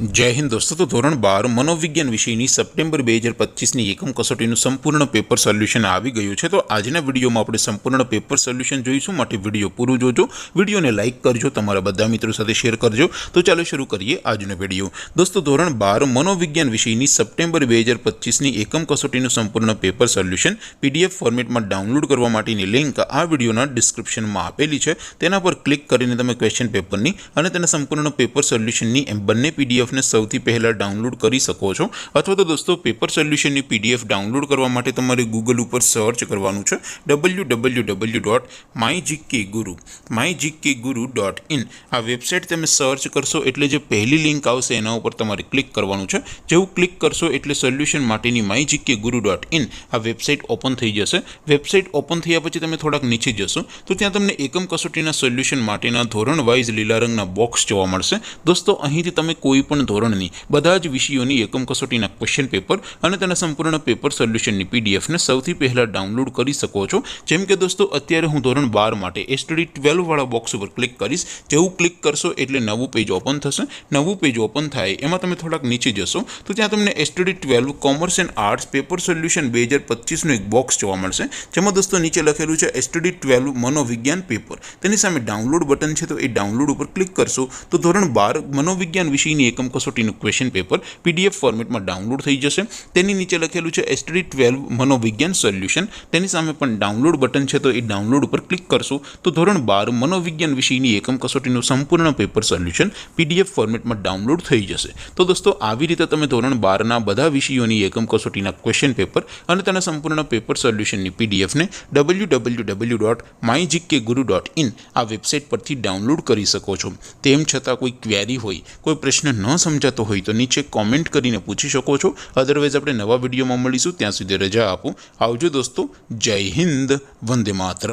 जय हिंद दोस्तों। तो धोरण 12 मनोविज्ञान विषयની સપ્ટેમ્બર 2025ની એકમ કસોટીનું સંપૂર્ણ પેપર સોલ્યુશન આવી ગયું છે। તો આજના વિડીયોમાં આપણે સંપૂર્ણ પેપર સોલ્યુશન જોઈશું, માટે વિડીયો પૂરું જોજો, વિડીયોને લાઇક કરજો, તમારા બધા મિત્રો સાથે શેર કરજો। તો ચાલો શરૂ કરીએ આજનો વિડીયો। દોસ્તો ધોરણ 12 मनोविज्ञान વિષયની સપ્ટેમ્બર 2025ની એકમ કસોટીનું સંપૂર્ણ પેપર સોલ્યુશન પીડીએફ ફોર્મેટમાં ડાઉનલોડ કરવા માટેની લિંક આ વિડીયોના ડિસ્ક્રિપ્શનમાં આપેલી છે। તેના પર ક્લિક કરીને તમે ક્વેશ્ચન પેપરની અને તેના સંપૂર્ણ પેપર સોલ્યુશનની એમ બંને પીડીએફ ने સૌથી પહેલા ડાઉનલોડ કરી શકો છો। અથવા તો દોસ્તો પેપર સોલ્યુશનની પીડીએફ ડાઉનલોડ કરવા માટે તમારે ગૂગલ ઉપર સર્ચ કરવાનું છે www.mygkguru.in। આ વેબસાઇટ તમે સર્ચ કરશો એટલે જે પહેલી લિંક આવશે એના ઉપર તમારે ક્લિક કરવાનું છે। જેવું ક્લિક કરશો એટલે સોલ્યુશન માટેની mygkguru.in આ વેબસાઇટ ઓપન થઈ જશે। વેબસાઇટ ઓપન થયા પછી તમે થોડાક નીચે જશો તો ત્યાં તમને એકમ કસોટીના સોલ્યુશન માટેના ધોરણ વાઇઝ લીલા રંગના બોક્સ જોવા મળશે। દોસ્તો અહીંથી તમે કોઈ પણ ધોરણની બધા જ વિષયોની એકમ કસોટીના ક્વેશ્ચન પેપર અને તેના સંપૂર્ણ પેપર સોલ્યુશનની પીડીએફને સૌથી પહેલા ડાઉનલોડ કરી શકો છો। જેમ કે દોસ્તો અત્યારે હું ધોરણ 12 માટે એસટીડી 12 વાળા બોક્સ ઉપર ક્લિક કરીશ। જેવું ક્લિક કરશો એટલે નવું પેજ ઓપન થશે। નવું પેજ ઓપન થાય એમાં તમે થોડાક નીચે જશો તો ત્યાં તમને STD 12 commerce and arts paper solution 2025નું એક બોક્સ જોવા મળશે, જેમાં દોસ્તો નીચે લખેલું છે એસટીડી 12 મનોવિજ્ઞાન પેપર। તેની સામે ડાઉનલોડ બટન છે, તો એ ડાઉનલોડ ઉપર ક્લિક કરશો તો ધોરણ 12 मनोविज्ञान વિષયની એકમ કસોટીનું ક્વેશ્ચન પેપર પીડીએફ ફોર્મેટમાં ડાઉનલોડ થઈ જશે। તેની નીચે લખેલું છે એસટીડી 12 મનોવિજ્ઞાન સોલ્યુશન, તેની સામે પણ ડાઉનલોડ બટન છે, તો એ ડાઉનલોડ ઉપર ક્લિક કરશો તો ધોરણ 12 मनोविज्ञान વિષયની એકમ કસોટીનું સંપૂર્ણ પેપર સોલ્યુશન પીડીએફ ફોર્મેટમાં ડાઉનલોડ થઈ જશે। તો દોસ્તો આવી રીતે તમે ધોરણ 12ના બધા વિષયોની એકમ કસોટીના ક્વેશ્ચન પેપર અને તેના સંપૂર્ણ પેપર સોલ્યુશનની પીડીએફને www.mygkguru.in આ વેબસાઇટ પરથી ડાઉનલોડ કરી શકો છો। તેમ છતાં કોઈ ક્વેરી હોય, કોઈ પ્રશ્ન ન સમજાતો હોય તો નીચે કોમેન્ટ કરીને પૂછી શકો છો। અધરવાઇઝ આપણે નવા વિડીયોમાં મળીશું, ત્યાં સુધી રજા આપો। આવજો દોસ્તો, જય હિન્દ, વંદે માતરમ।